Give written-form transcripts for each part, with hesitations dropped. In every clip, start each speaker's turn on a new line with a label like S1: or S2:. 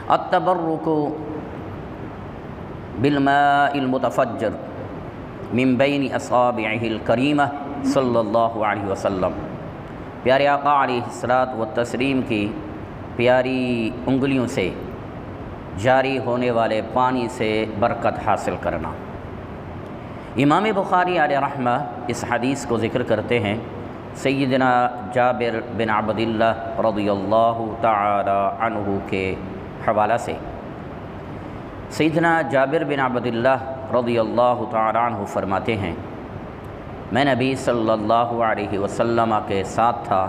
S1: التبرک بالماء المتفجر من بین اصابعہ الکریمہ صلی اللہ علیہ وسلم، پیارے آقا علیہ الصلاۃ والتسلیم کی پیاری انگلیوں سے جاری ہونے والے پانی سے برکت حاصل کرنا۔ امام بخاری علیہ رحمہ اس حدیث کو ذکر کرتے ہیں سیدنا جابر بن عبداللہ رضی اللہ تعالی عنہ کے حوالہ سے۔ سیدنا جابر بن عبداللہ رضی اللہ تعالی عنہ فرماتے ہیں، میں نبی صلی اللہ علیہ وسلم کے ساتھ تھا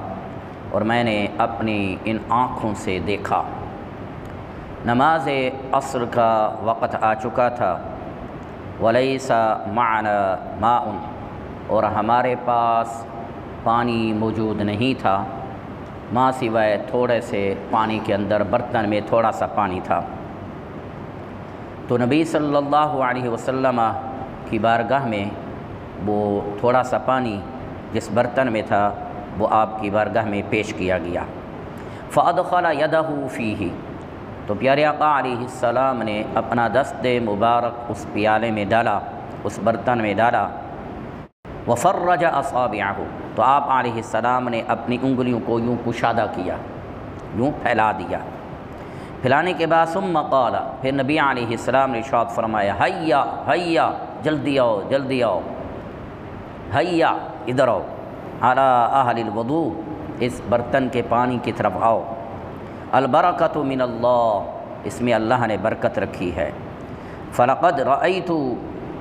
S1: اور میں نے اپنی ان آنکھوں سے دیکھا، نماز عصر کا وقت آ چکا تھا، ولیس معنا ماء، اور ہمارے پاس پانی موجود نہیں تھا، ماں سوائے تھوڑے سے پانی کے اندر برتن میں تھوڑا سا پانی تھا۔ تو نبی صلی اللہ علیہ وسلم کی بارگاہ میں وہ تھوڑا سا پانی جس برتن میں تھا وہ آپ کی بارگاہ میں پیش کیا گیا۔ فَأَدْخَلَ يَدَهُ فِيهِ، تو پیارے آقا علیہ السلام نے اپنا دست مبارک اس پیالے میں ڈالا، اس برتن میں ڈالا۔ وَفَرَّجَ أَصَابِعَهُ، تو آپ علیہ السلام نے اپنی انگلیوں کو یوں کشادہ کیا، یوں پھیلا دیا۔ پھیلانے کے بعد ثم قال، پھر نبی علیہ السلام نے ارشاد فرمایا، حیا حیا، جلدی آؤ جلدی آؤ، حیا ادھر آؤ، علی اہل الوضوء، اس برتن کے پانی کی طرف آؤ، البرکۃ من اللہ، اس میں اللہ نے برکت رکھی ہے۔ فلقد رأیت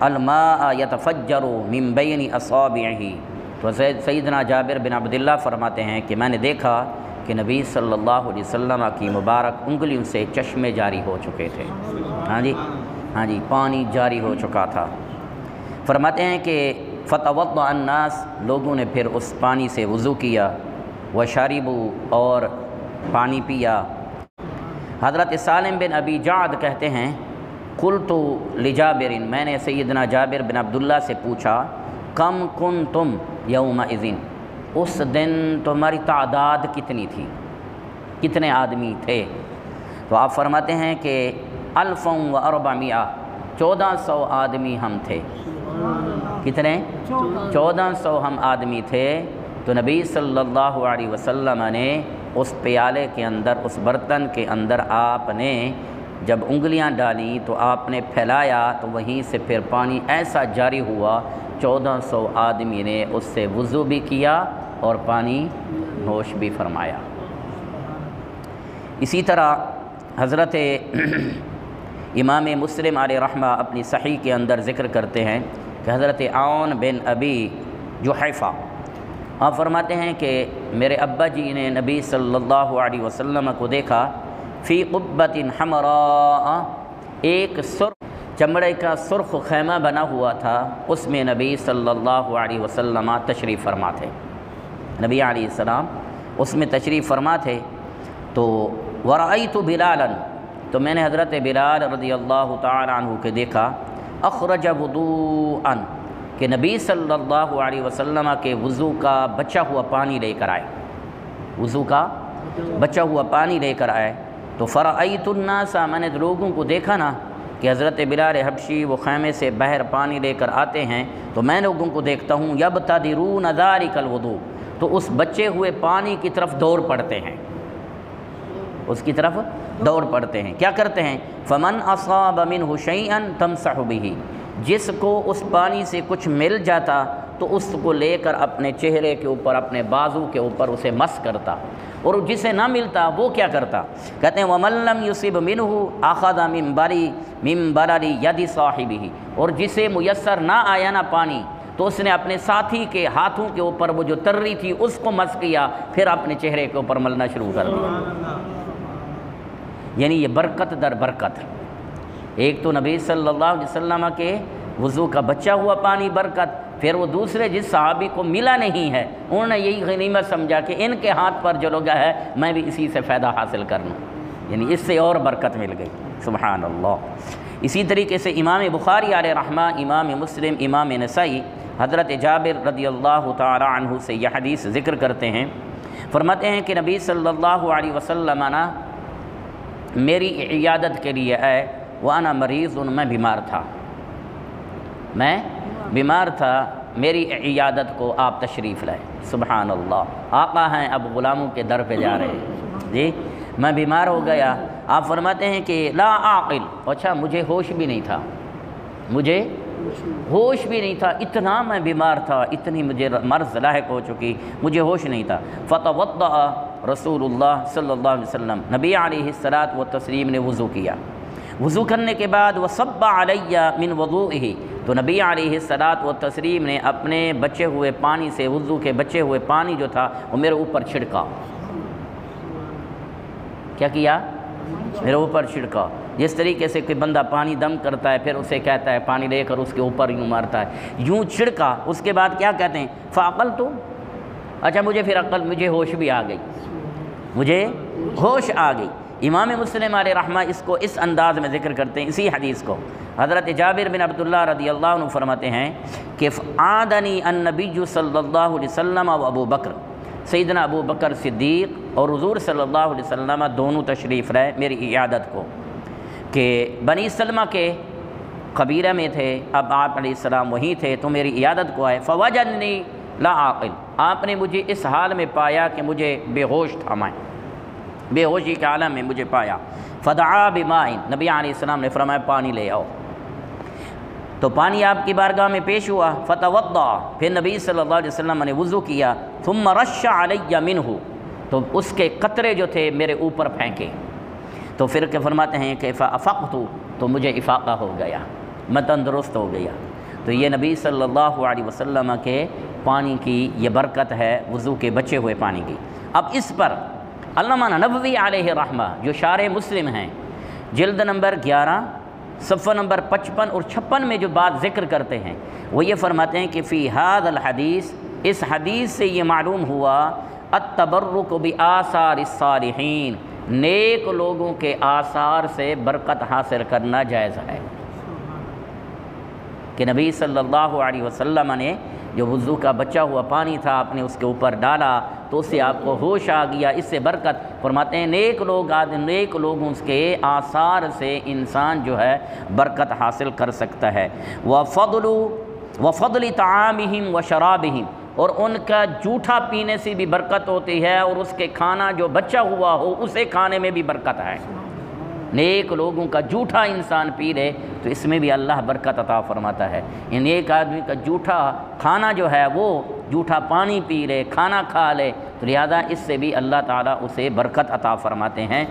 S1: الماء يتفجر من بین اصابعہ، تو سیدنا جابر بن عبداللہ فرماتے ہیں کہ میں نے دیکھا کہ نبی صلی اللہ علیہ وسلم کی مبارک انگلیوں سے چشمے جاری ہو چکے تھے، ہاں جی پانی جاری ہو چکا تھا۔ فرماتے ہیں کہ فتوضأ الناس، لوگوں نے پھر اس پانی سے وضو کیا، وشربوا، اور پانی پیا۔ حضرت سالم بن ابی جعد کہتے ہیں، قلت لجابر، میں نے سیدنا جابر بن عبداللہ سے پوچھا، کم کنتم یومئذ، اس دن تمہاری تعداد کتنی تھی، کتنے آدمی تھے؟ تو آپ فرماتے ہیں کہ 1400، 1400 آدمی ہم تھے۔ کتنے؟ 1400 ہم آدمی تھے۔ تو نبی صلی اللہ علیہ وسلم نے اس پیالے کے اندر، اس برتن کے اندر آپ نے جب انگلیاں ڈالیں تو آپ نے پھیلایا، تو وہیں سے پھر پانی ایسا جاری ہوا، 1400 آدمی نے اس سے وضو بھی کیا اور پانی نوش بھی فرمایا۔ اسی طرح حضرت امام مسلم علیہ رحمہ اپنی صحیح کے اندر ذکر کرتے ہیں کہ حضرت عون بن ابی جحیفہ آپ فرماتے ہیں کہ میرے ابا جی نے نبی صلی اللہ علیہ وسلم کو دیکھا، فی قبۃ حمراء، ایک سرخ چمڑے کا سرخ خیمہ بنا ہوا تھا، اس میں نبی صلی اللہ علیہ وسلم تشریف فرما تھے، نبی علیہ السلام اس میں تشریف فرما تھے۔ تو ورأیت بلالا، تو میں نے حضرت بلال رضی اللہ تعالی عنہ کے دیکھا، اخرج وضوءا، کہ نبی صلی اللہ علیہ وسلم کے وضو کا بچا ہوا پانی لے کر آئے، وضو کا بچا ہوا پانی لے کر آئے۔ تو فرأیت الناس، میں نے لوگوں کو دیکھا نا کہ حضرت بلال حبشی وہ خیمے سے باہر پانی لے کر آتے ہیں، تو میں لوگوں کو دیکھتا ہوں یبتدرون ذلک الوضوء، تو اس بچے ہوئے پانی کی طرف دوڑ پڑتے ہیں، اس کی طرف دوڑ پڑتے ہیں۔ کیا کرتے ہیں؟ فمن اصاب منہ شیئا تمسح بہ، جس کو اس پانی سے کچھ مل جاتا تو اس کو لے کر اپنے چہرے کے اوپر، اپنے بازو کے اوپر اسے مس کرتا، اور جسے نہ ملتا وہ کیا کرتا؟ کہتے ہیں وَمَن لَّمْ يُصِبْ مِنْهُ أَخَذَ مِن بَلَلِ يَدِ صَاحِبِهِ، اور جسے میسر نہ آیا نا پانی تو اس نے اپنے ساتھی کے ہاتھوں کے اوپر وہ جو تری تھی اس کو مس کیا، پھر اپنے چہرے کے اوپر ملنا شروع کر دیا۔ یعنی یہ برکت در برکت، ایک تو نبی صلی اللہ علیہ وسلم کے وضو کا بچا ہوا پانی برکت، پھر وہ دوسرے جس صحابی کو ملا نہیں ہے انہوں نے یہی غنیمت سمجھا کہ ان کے ہاتھ پر جو لگا ہے میں بھی اسی سے فائدہ حاصل کر لوں، یعنی اس سے اور برکت مل گئی، سبحان اللہ۔ اسی طریقے سے امام بخاری علیہ رحمہ، امام مسلم، امام نسائی حضرت جابر رضی اللہ تعالی عنہ سے یہ حدیث ذکر کرتے ہیں، فرماتے ہیں کہ نبی صلی اللہ علیہ وسلم میری عیادت کے لیے آئے، وانا مریض، میں بیمار تھا، میں بیمار تھا، میری عیادت کو آپ تشریف لائے۔ سبحان اللہ، آقا ہیں اب غلاموں کے در پہ جا رہے ہیں۔ جی میں بیمار ہو گیا، آپ فرماتے ہیں کہ لا عاقل، اچھا مجھے ہوش بھی نہیں تھا، مجھے ہوش بھی نہیں تھا، اتنا میں بیمار تھا، اتنی مجھے مرض لاحق ہو چکی، مجھے ہوش نہیں تھا۔ فتوضأ رسول اللہ صلی اللہ علیہ وسلم، نبی علیہ الصلاۃ والتسلیم نے وضو کیا، وضو کرنے کے بعد وصب علی من وضوئہ، تو نبی علیہ الصلاۃ والتسلیم نے اپنے بچے ہوئے پانی سے، وضو کے بچے ہوئے پانی جو تھا وہ میرے اوپر چھڑکا۔ کیا کیا؟ میرے اوپر چھڑکا۔ جس طریقے سے کوئی بندہ پانی دم کرتا ہے پھر اسے کہتا ہے پانی لے کر اس کے اوپر یوں مارتا ہے، یوں چھڑکا۔ اس کے بعد کیا کہتے ہیں؟ فعقلت، اچھا مجھے ہوش بھی آ گئی، مجھے ہوش آ گئی۔ امام مسلم علیہ رحمہ اس کو اس انداز میں ذکر کرتے ہیں، اسی حدیث کو۔ حضرت جابر بن عبداللہ رضی اللہ عنہ فرماتے ہیں کہ عادنی النبی صلی اللہ علیہ وسلم و ابو بکر، سیدنا ابو بکر صدیق اور حضور صلی اللہ علیہ وسلم دونوں تشریف لائے میری عیادت کو، کہ بنی سلمہ کے قبیلہ میں تھے، اب آپ علیہ السلام وہیں تھے تو میری عیادت کو آئے۔ فوجدنی لا عاقل، آپ نے مجھے اس حال میں پایا کہ مجھے بے ہوش تھا، میں بے ہوشی کے عالم میں مجھے پایا۔ فدعا بماء، نبی علیہ السلام نے فرمایا پانی لے آؤ، تو پانی آپ کی بارگاہ میں پیش ہوا۔ فتوضأ، پھر نبی صلی اللہ علیہ وسلم نے وضو کیا۔ ثم رش علی منہ، تو اس کے قطرے جو تھے میرے اوپر پھینکے، تو پھر کہ فرماتے ہیں کہ فافقت، تو مجھے افاقہ ہو گیا، میں تندرست ہو گیا۔ تو یہ نبی صلی اللہ علیہ وسلم کے پانی کی یہ برکت ہے، وضو کے بچے ہوئے پانی کی۔ اب اس پر علامہ نووی علیہ رحمہ جو شارح مسلم ہیں، جلد نمبر 11 صفحہ نمبر 55 اور 56 میں جو بات ذکر کرتے ہیں وہ یہ فرماتے ہیں کہ فی ھذا الحدیث، اس حدیث سے یہ معلوم ہوا التبرک بآثار الصالحین، نیک لوگوں کے آثار سے برکت حاصل کرنا جائز ہے، کہ نبی صلی اللہ علیہ وسلم نے جو وضو کا بچا ہوا پانی تھا آپ نے اس کے اوپر ڈالا تو اس سے آپ کو ہوش آ گیا، اس سے برکت۔ فرماتے ہیں نیک لوگوں کے آثار سے انسان جو ہے برکت حاصل کر سکتا ہے۔ وفضل طعامہم وشرابہم، اور ان کا جھوٹا پینے سے بھی برکت ہوتی ہے، اور اس کے کھانا جو بچا ہوا ہو اسے کھانے میں بھی برکت ہے۔ نیک لوگوں کا جھوٹا انسان پی لے تو اس میں بھی اللہ برکت عطا فرماتا ہے۔ ان ایک آدمی کا جھوٹا کھانا جو ہے وہ جھوٹا پانی پی لے، کھانا کھا لے، تو لہذا اس سے بھی اللہ تعالیٰ اسے برکت عطا فرماتے ہیں۔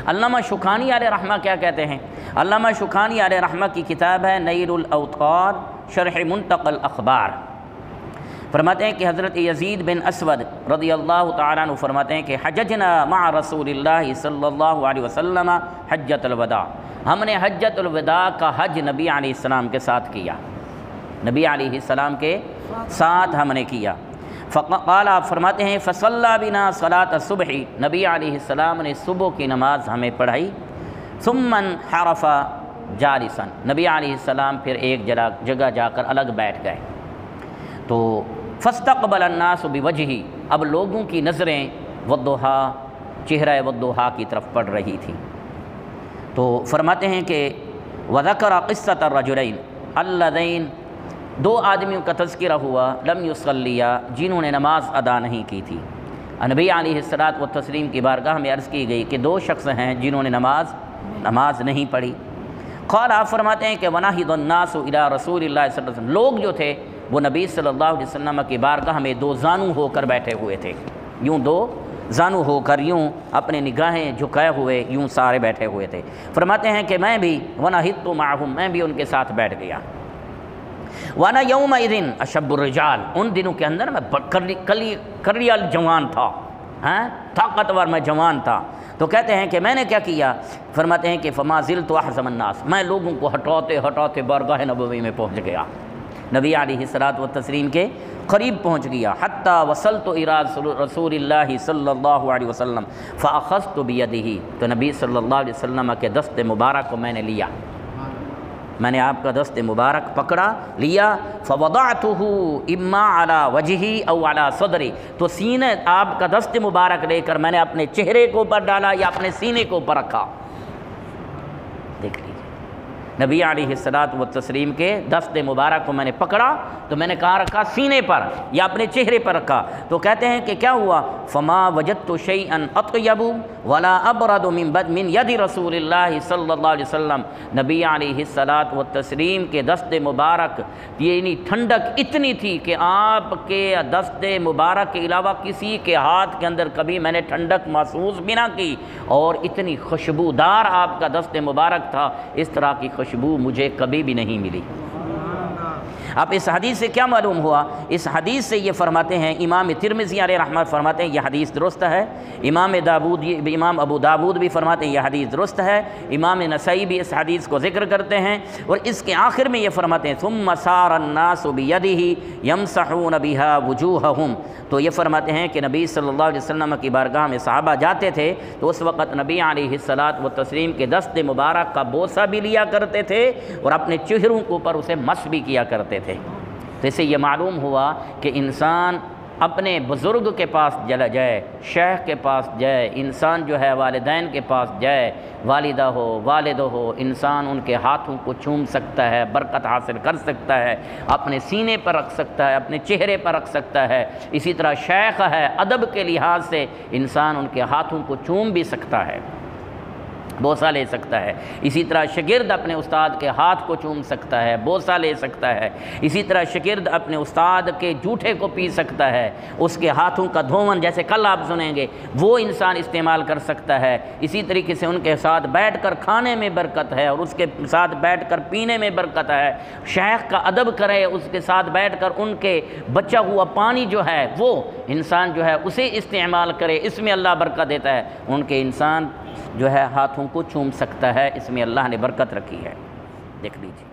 S1: علامہ شوکانی علیہ رحمہ کیا کہتے ہیں؟ علامہ شوکانی علیہ رحمہ کی کتاب ہے نیل الاوطار شرح منتقى الاخبار، فرماتے ہیں کہ حضرت یزید بن اسود رضی اللہ تعالیٰ عنہ فرماتے ہیں کہ حججنا مع رسول اللہ صلی اللہ علیہ وسلم حجۃ الوداع، ہم نے حجۃ الوداع کا حج نبی علیہ السلام کے ساتھ کیا، نبی علیہ السلام کے ساتھ ہم نے کیا۔ فقال، آپ فرماتے ہیں فصلی بنا صلاۃ الصبح، نبی علیہ السلام نے صبح کی نماز ہمیں پڑھائی۔ ثم انحرف جالسا، نبی علیہ السلام پھر ایک جگہ جا کر الگ بیٹھ گئے، تو فاستقبل الناس بوجہہ، اب لوگوں کی نظریں والضحیٰ، چہرہ والضحیٰ کی طرف پڑ رہی تھی، تو فرماتے ہیں کہ وذکر قصۃ الرجلین اللذین، دو آدمیوں کا تذکرہ ہوا لم یصلیا، جنہوں نے نماز ادا نہیں کی تھی۔ نبی علیہ الصلاۃ والتسلیم کی بارگاہ میں عرض کی گئی کہ دو شخص ہیں جنہوں نے نماز نہیں پڑھی۔ قال، آپ فرماتے ہیں کہ ونہض الناس الی رسول اللہ صلی اللہ علیہ وسلم، لوگ جو تھے وہ نبی صلی اللہ علیہ وسلم کی بارگاہ میں دو زانو ہو کر بیٹھے ہوئے تھے، یوں دو زانو ہو کر یوں اپنے نگاہیں جھکائے ہوئے یوں سارے بیٹھے ہوئے تھے۔ فرماتے ہیں کہ میں بھی ونہضت معہم، میں بھی ان کے ساتھ بیٹھ گیا۔ وانا یومئذ اشب الرجال، ان دنوں کے اندر میں کلیال جوان تھا، طاقتور میں جوان تھا، تو کہتے ہیں کہ میں نے کیا کیا؟ فرماتے ہیں کہ فما زلت احزم الناس، میں لوگوں کو ہٹاتے ہٹاتے بارگاہ نبوی میں پہنچ گیا، نبی علیہ الصلاۃ والتسلیم کے قریب پہنچ گیا۔ حتی وصلت الی رسول اللہ صلی اللہ علیہ وسلم فاخذت بیدہ، تو نبی صلی اللہ علیہ وسلم کے دست مبارک کو میں نے لیا، میں نے آپ کا دست مبارک پکڑا لیا، فوضعتہ اما علی وجہی او علی صدری، تو سینے آپ کا دست مبارک لے کر میں نے اپنے چہرے کے اوپر ڈالا یا اپنے سینے کے اوپر رکھا۔ دیکھ لیجیے نبی علیہ الصلوۃ والتسلیم کے دست مبارک کو میں نے پکڑا تو میں نے کہاں رکھا؟ سینے پر یا اپنے چہرے پر رکھا۔ تو کہتے ہیں کہ کیا ہوا؟ فما وجدت شیئا اطیب ولا ابرد من ید رسول اللہ صلی اللہ علیہ وسلم، نبی علیہ الصلوۃ والتسلیم کے دست مبارک یعنی ٹھنڈک اتنی تھی کہ آپ کے دست مبارک کے علاوہ کسی کے ہاتھ کے اندر کبھی میں نے ٹھنڈک محسوس بھی نہ کی، اور اتنی خوشبودار آپ کا دست مبارک تھا، اس طرح کی خوشبو مجھے کبھی بھی نہیں ملی۔ اب اس حدیث سے کیا معلوم ہوا؟ اس حدیث سے یہ فرماتے ہیں، امام ترمذی علیہ رحمت فرماتے ہیں یہ حدیث درست ہے، امام ابو داود بھی فرماتے ہیں یہ حدیث درست ہے، امام نسائی بھی اس حدیث کو ذکر کرتے ہیں، اور اس کے آخر میں یہ فرماتے ہیں ثم سار الناس بیدہ یمسحون بہا وجوہہم، تو یہ فرماتے ہیں کہ نبی صلی اللہ علیہ وسلم کی بارگاہ میں صحابہ جاتے تھے تو اس وقت نبی علیہ الصلوۃ والتسلیم کے دست مبارک کا بوسہ بھی لیا کرتے تھے اور اپنے چہروں کے اوپر اسے مس بھی کیا کرتے تھے۔ تو اس سے یہ معلوم ہوا کہ انسان اپنے بزرگ کے پاس چلا جائے، شیخ کے پاس جائے، انسان جو ہے والدین کے پاس جائے، والدہ ہو والد ہو، انسان ان کے ہاتھوں کو چوم سکتا ہے، برکت حاصل کر سکتا ہے، اپنے سینے پر رکھ سکتا ہے، اپنے چہرے پر رکھ سکتا ہے۔ اسی طرح شیخ ہے، ادب کے لحاظ سے انسان ان کے ہاتھوں کو چوم بھی سکتا ہے، بوسہ لے سکتا ہے۔ اسی طرح شاگرد اپنے استاد کے ہاتھ کو چوم سکتا ہے، بوسہ لے سکتا ہے۔ اسی طرح شاگرد اپنے استاد کے جوٹے کو پی سکتا ہے، اس کے ہاتھوں کا دھون جیسے کل آپ سنیں گے وہ انسان استعمال کر سکتا ہے۔ اسی طریقے سے ان کے ساتھ بیٹھ کر کھانے میں برکت ہے اور اس کے ساتھ بیٹھ کر پینے میں برکت ہے۔ شیخ کا ادب کرے، اس کے ساتھ بیٹھ کر ان کے بچا ہوا پانی جو ہے وہ انسان جو ہے اسے استعمال کرے، اس میں اللہ برکت دیتا ہے۔ ان کے انسان جو ہے ہاتھوں کو چوم سکتا ہے، اس میں اللہ نے برکت رکھی ہے۔ دیکھ لیجیے۔